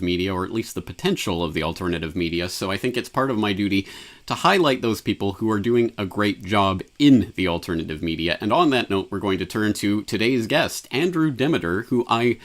media, or at least the potential of the alternative media. So I think it's part of my duty to highlight those people who are doing a great job in the alternative media. And on that note, we're going to turn to today's guest, Andrew Demeter, who I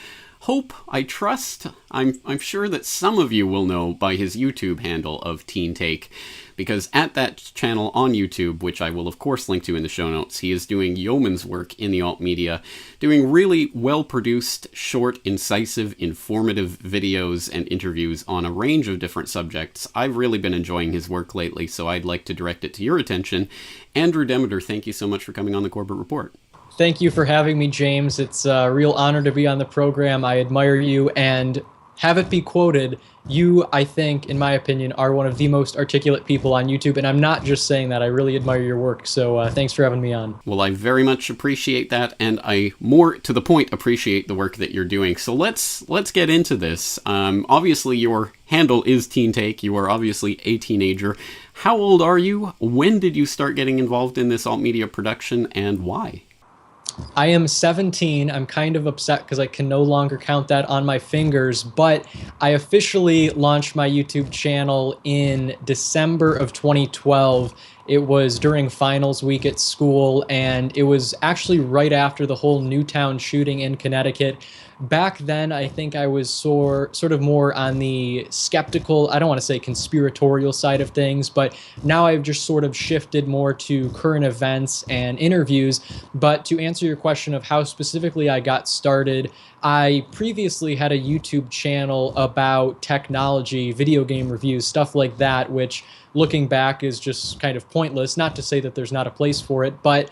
trust, I'm sure that some of you will know by his YouTube handle of Teen Take, because at that channel on YouTube, which I will of course link to in the show notes, he is doing yeoman's work in the alt media, doing really well-produced, short, incisive, informative videos and interviews on a range of different subjects. I've really been enjoying his work lately, so I'd like to direct it to your attention. Andrew Demeter, thank you so much for coming on the Corbett Report. Thank you for having me, James. It's a real honor to be on the program. I admire you, and have it be quoted, you, I think, in my opinion, are one of the most articulate people on YouTube, and I'm not just saying that. I really admire your work, so thanks for having me on. Well, I very much appreciate that, and I, more to the point, appreciate the work that you're doing. So let's get into this. Obviously, your handle is Teen Take. You are obviously a teenager. How old are you? When did you start getting involved in this alt media production, and why? I am 17. I'm kind of upset because I can no longer count that on my fingers, but I officially launched my YouTube channel in December of 2012. It was during finals week at school, and it was actually right after the whole Newtown shooting in Connecticut. Back then, I think I was sort of more on the skeptical, I don't want to say conspiratorial side of things, but now I've just sort of shifted more to current events and interviews. But to answer your question of how specifically I got started, I previously had a YouTube channel about technology, video game reviews, stuff like that, which looking back is just kind of pointless. Not to say that there's not a place for it, but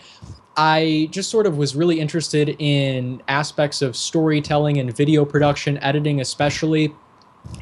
I just sort of was really interested in aspects of storytelling and video production, editing especially,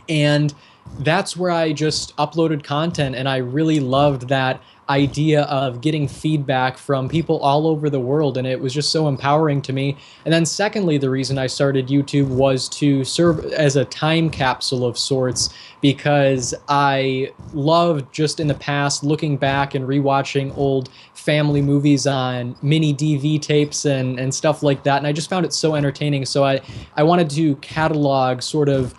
and that's where I just uploaded content, and I really loved that idea of getting feedback from people all over the world, and it was just so empowering to me. And then secondly, the reason I started YouTube was to serve as a time capsule of sorts, because I loved just in the past looking back and rewatching old family movies on mini DV tapes and stuff like that, and I just found it so entertaining. So I wanted to catalog sort of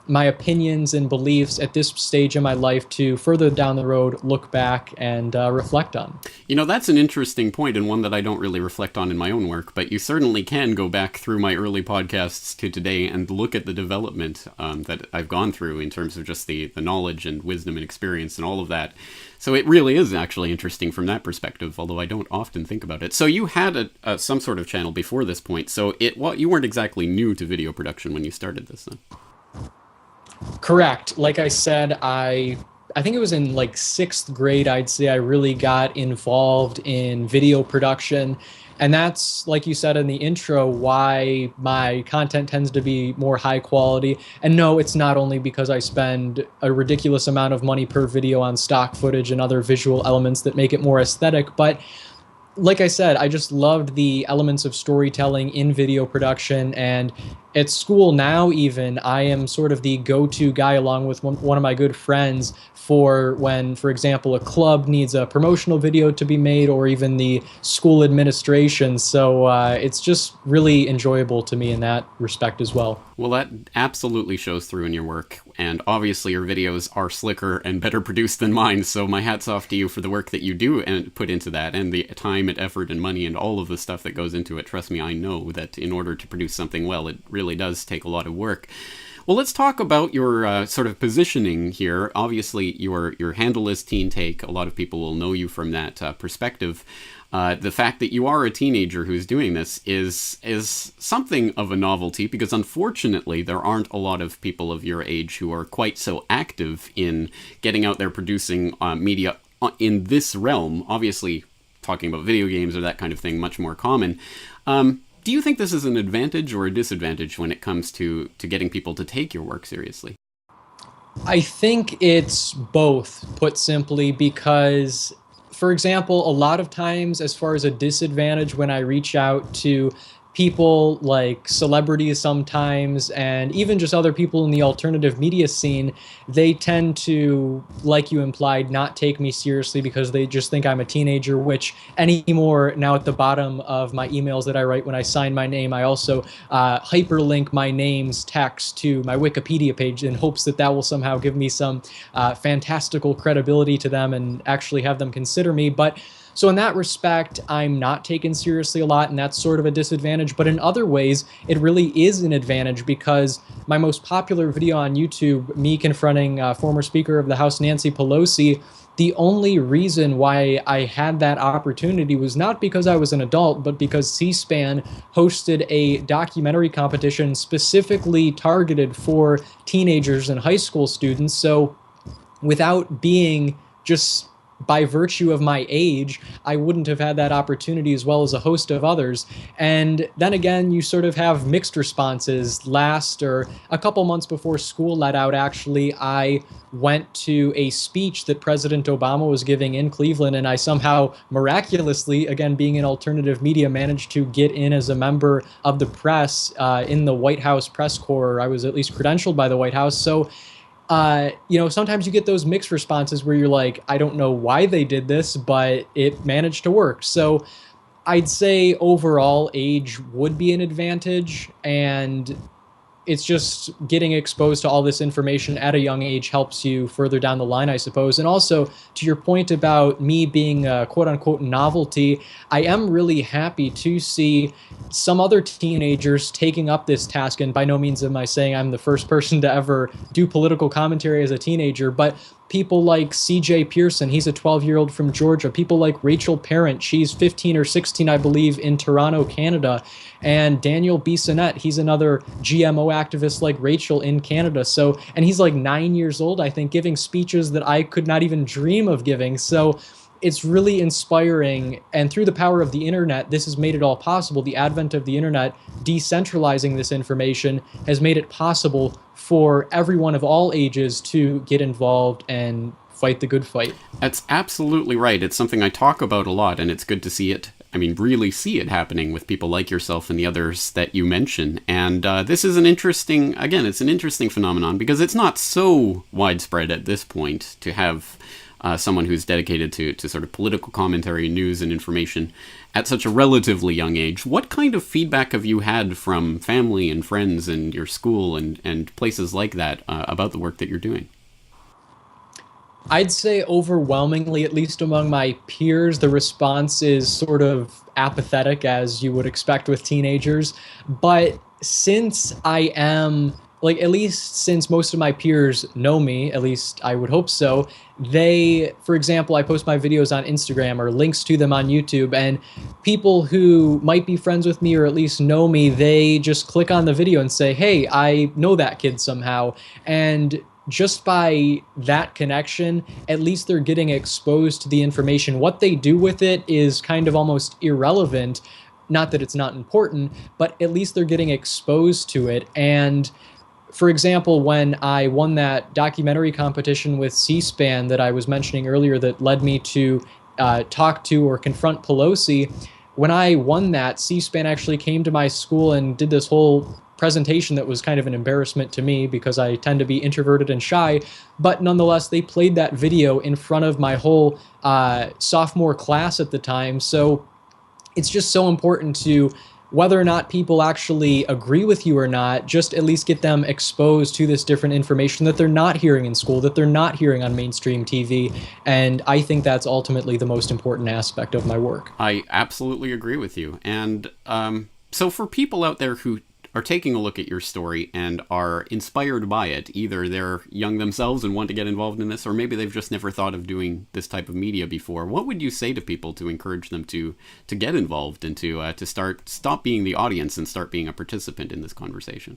my opinions and beliefs at this stage in my life to further down the road look back and reflect on. You know, that's an interesting point, and one that I don't really reflect on in my own work, but you certainly can go back through my early podcasts to today and look at the development that I've gone through in terms of just the knowledge and wisdom and experience and all of that. So it really is actually interesting from that perspective, although I don't often think about it. So you had some sort of channel before this point, so you weren't exactly new to video production when you started this then. Correct. Like I said, I think it was in like 6th grade, I'd say I really got involved in video production. And that's, like you said in the intro, why my content tends to be more high quality. And no, it's not only because I spend a ridiculous amount of money per video on stock footage and other visual elements that make it more aesthetic, but like I said, I just loved the elements of storytelling in video production, and at school now even, I am sort of the go-to guy along with one of my good friends for when, for example, a club needs a promotional video to be made, or even the school administration. So it's just really enjoyable to me in that respect as well. Well, that absolutely shows through in your work, and obviously your videos are slicker and better produced than mine, so my hat's off to you for the work that you do and put into that, and the time and effort and money and all of the stuff that goes into it. Trust me, I know that in order to produce something well, it really does take a lot of work. Well, let's talk about your sort of positioning here. Obviously, your handle is Teen Take. A lot of people will know you from that perspective. The fact that you are a teenager who's doing this is something of a novelty, because unfortunately there aren't a lot of people of your age who are quite so active in getting out there producing media in this realm. Obviously, talking about video games or that kind of thing, much more common. Do you think this is an advantage or a disadvantage when it comes to getting people to take your work seriously? I think it's both, put simply, because, for example, a lot of times, as far as a disadvantage, when I reach out to people like celebrities sometimes, and even just other people in the alternative media scene, they tend to, like you implied, not take me seriously because they just think I'm a teenager, which anymore now at the bottom of my emails that I write when I sign my name, I also hyperlink my name's text to my Wikipedia page in hopes that that will somehow give me some fantastical credibility to them and actually have them consider me. But so in that respect, I'm not taken seriously a lot, and that's sort of a disadvantage. But in other ways, it really is an advantage because my most popular video on YouTube, me confronting former Speaker of the House Nancy Pelosi, the only reason why I had that opportunity was not because I was an adult, but because C-SPAN hosted a documentary competition specifically targeted for teenagers and high school students. So without being just by virtue of my age, I wouldn't have had that opportunity as well as a host of others. And then again, you sort of have mixed responses. Last, or a couple months before school let out, actually, I went to a speech that President Obama was giving in Cleveland, and I somehow miraculously, again, being in alternative media, managed to get in as a member of the press in the White House press corps. I was at least credentialed by the White House. So sometimes you get those mixed responses where you're like, I don't know why they did this, but it managed to work. So I'd say overall age would be an advantage, and it's just getting exposed to all this information at a young age helps you further down the line, I suppose. And also, to your point about me being a quote-unquote novelty, I am really happy to see some other teenagers taking up this task. And by no means am I saying I'm the first person to ever do political commentary as a teenager, but people like C.J. Pearson, he's a 12-year-old from Georgia. People like Rachel Parent, she's 15 or 16, I believe, in Toronto, Canada. And Daniel Bissonnette, he's another GMO activist like Rachel in Canada. So, and he's like 9 years old, I think, giving speeches that I could not even dream of giving. So it's really inspiring. And through the power of the internet, this has made it all possible. The advent of the internet, decentralizing this information, has made it possible for everyone of all ages to get involved and fight the good fight. That's absolutely right. It's something I talk about a lot, and it's good to see it. I mean, really see it happening with people like yourself and the others that you mention. And this is an interesting, again, it's an interesting phenomenon because it's not so widespread at this point to have someone who's dedicated to sort of political commentary, news, and information at such a relatively young age. What kind of feedback have you had from family and friends and your school and places like that about the work that you're doing? I'd say overwhelmingly, at least among my peers, the response is sort of apathetic, as you would expect with teenagers. But since I am, like, at least since most of my peers know me, at least I would hope so, they, for example, I post my videos on Instagram or links to them on YouTube, and people who might be friends with me or at least know me, they just click on the video and say, hey, I know that kid somehow. And just by that connection, at least they're getting exposed to the information. What they do with it is kind of almost irrelevant. Not that it's not important, but at least they're getting exposed to it. And for example, when I won that documentary competition with C-SPAN that I was mentioning earlier that led me to talk to or confront Pelosi, when I won that, C-SPAN actually came to my school and did this whole presentation that was kind of an embarrassment to me because I tend to be introverted and shy, but nonetheless, they played that video in front of my whole sophomore class at the time. So it's just so important to, whether or not people actually agree with you or not, just at least get them exposed to this different information that they're not hearing in school, that they're not hearing on mainstream TV. And I think that's ultimately the most important aspect of my work. I absolutely agree with you. And so for people out there who are taking a look at your story and are inspired by it, either they're young themselves and want to get involved in this, or maybe they've just never thought of doing this type of media before, what would you say to people to encourage them to get involved and to stop being the audience and start being a participant in this conversation?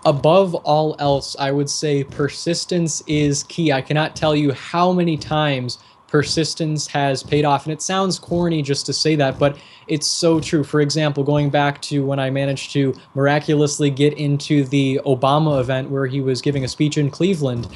Above all else, I would say persistence is key. I cannot tell you how many times persistence has paid off. And it sounds corny just to say that, but it's so true. For example, going back to when I managed to miraculously get into the Obama event where he was giving a speech in Cleveland,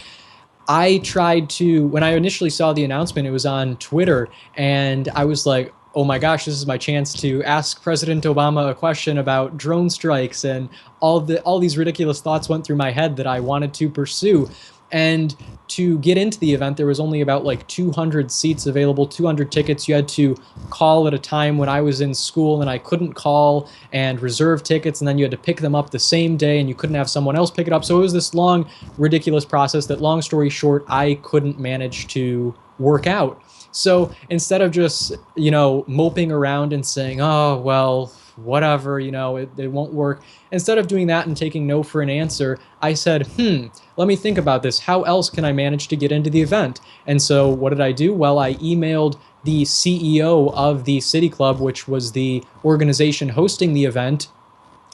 I tried to, when I initially saw the announcement, it was on Twitter, and I was like, oh my gosh, this is my chance to ask President Obama a question about drone strikes, and all these ridiculous thoughts went through my head that I wanted to pursue. And to get into the event, there was only about like 200 seats available, 200 tickets. You had to call at a time when I was in school and I couldn't call, and reserve tickets, and then you had to pick them up the same day and you couldn't have someone else pick it up. So it was this long, ridiculous process that, long story short, I couldn't manage to work out. So instead of just, moping around and saying, oh, well, whatever, it won't work. Instead of doing that and taking no for an answer, I said, let me think about this. How else can I manage to get into the event? And so what did I do? Well, I emailed the CEO of the City Club, which was the organization hosting the event,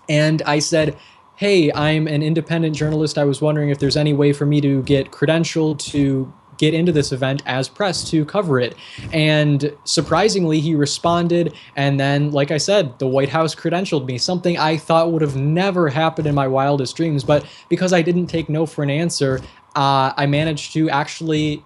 and I said, hey, I'm an independent journalist. I was wondering if there's any way for me to get credentialed to get into this event as press to cover it. And surprisingly, he responded. And then, like I said, the White House credentialed me, something I thought would have never happened in my wildest dreams. But because I didn't take no for an answer, I managed to actually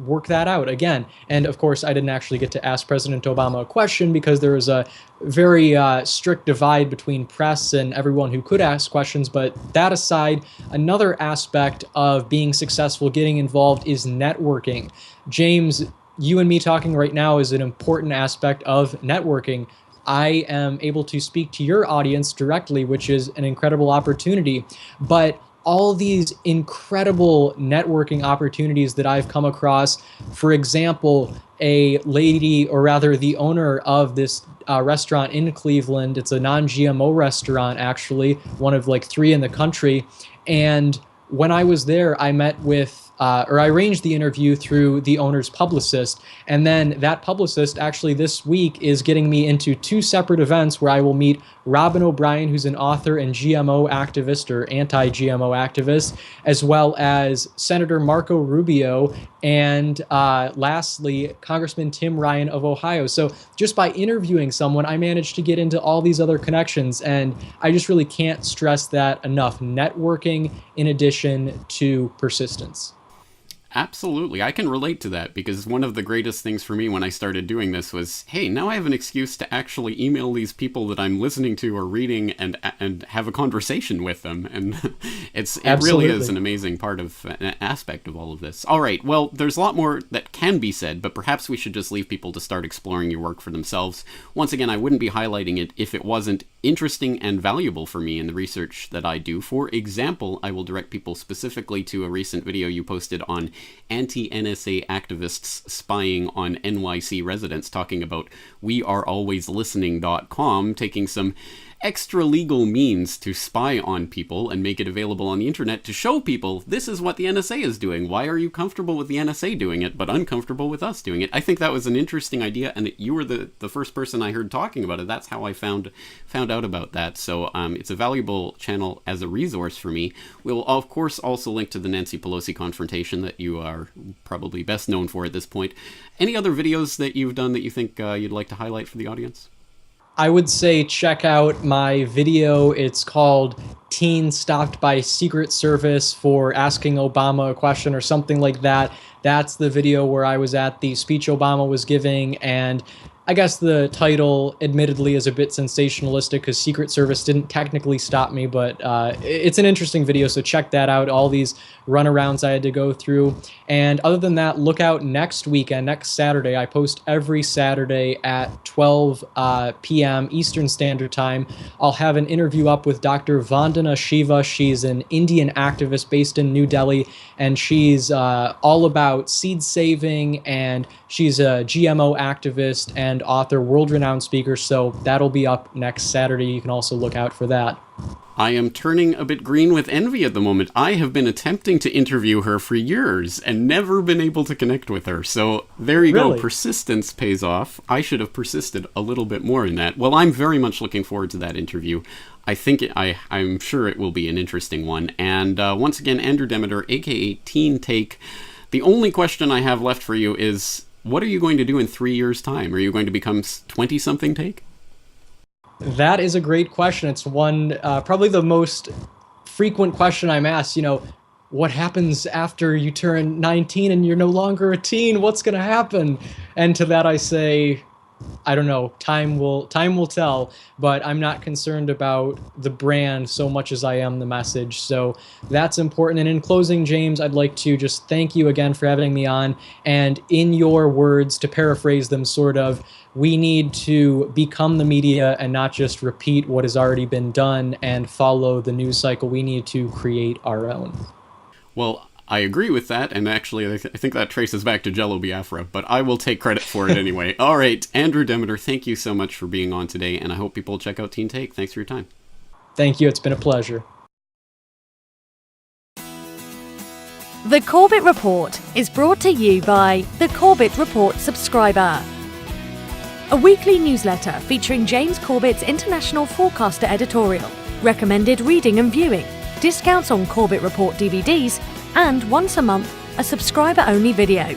work that out again. And of course, I didn't actually get to ask President Obama a question because there was a very strict divide between press and everyone who could ask questions. But that aside, another aspect of being successful, getting involved, is networking. James, you and me talking right now is an important aspect of networking. I am able to speak to your audience directly, which is an incredible opportunity. But all these incredible networking opportunities that I've come across, for example, a lady, or rather the owner of this restaurant in Cleveland, it's a non-GMO restaurant, actually, one of like 3 in the country. And when I was there, I met with, or I arranged the interview through the owner's publicist. And then that publicist actually this week is getting me into 2 separate events where I will meet Robin O'Brien, who's an author and GMO activist, or anti-GMO activist, as well as Senator Marco Rubio, and lastly, Congressman Tim Ryan of Ohio. So just by interviewing someone, I managed to get into all these other connections, and I just really can't stress that enough. Networking in addition to persistence. Absolutely. I can relate to that, because one of the greatest things for me when I started doing this was, hey, now I have an excuse to actually email these people that I'm listening to or reading and have a conversation with them. And it really is an amazing part of an aspect of all of this. All right. Well, there's a lot more that can be said, but perhaps we should just leave people to start exploring your work for themselves. Once again, I wouldn't be highlighting it if it wasn't interesting and valuable for me in the research that I do. For example, I will direct people specifically to a recent video you posted on anti-NSA activists spying on NYC residents, talking about wearealwayslistening.com taking some extra legal means to spy on people and make it available on the internet to show people this is what the NSA is doing. Why are you comfortable with the NSA doing it but uncomfortable with us doing it? I think that was an interesting idea, and you were the first person I heard talking about it. That's how I found out about that. So it's a valuable channel as a resource for me. We'll of course also link to the Nancy Pelosi confrontation that you are probably best known for at this point. Any other videos that you've done that you think you'd like to highlight for the audience? I would say check out my video. It's called Teen Stopped by Secret Service for Asking Obama a Question, or something like that. That's the video where I was at the speech Obama was giving, and I guess the title admittedly is a bit sensationalistic because Secret Service didn't technically stop me, but it's an interesting video, so check that out, all these runarounds I had to go through. And other than that, look out next weekend, next Saturday. I post every Saturday at 12 p.m. Eastern Standard Time. I'll have an interview up with Dr. Vandana Shiva. She's an Indian activist based in New Delhi, and she's all about seed saving, and she's a GMO activist and author, world-renowned speaker, so that'll be up next Saturday. You can also look out for that. I am turning a bit green with envy at the moment. I have been attempting to interview her for years and never been able to connect with her. So there you go. Persistence pays off. I should have persisted a little bit more in that. Well, I'm very much looking forward to that interview. I'm sure it will be an interesting one. And once again, Andrew Demeter, aka Teen Take. The only question I have left for you is, what are you going to do in 3 years' time? Are you going to become 20-something Take? That is a great question. It's one, probably the most frequent question I'm asked. What happens after you turn 19 and you're no longer a teen? What's going to happen? And to that I say, I don't know, time will tell, but I'm not concerned about the brand so much as I am the message. So that's important. And in closing, James, I'd like to just thank you again for having me on. And in your words, to paraphrase them sort of, we need to become the media and not just repeat what has already been done and follow the news cycle. We need to create our own. Well, I agree with that, and actually I think that traces back to Jello Biafra, but I will take credit for it anyway. All right, Andrew Demeter, thank you so much for being on today, and I hope people check out Teen Take. Thanks for your time. Thank you. It's been a pleasure. The Corbett Report is brought to you by the Corbett Report subscriber, a weekly newsletter featuring James Corbett's International Forecaster editorial, recommended reading and viewing, discounts on Corbett Report DVDs, and once a month, a subscriber-only video.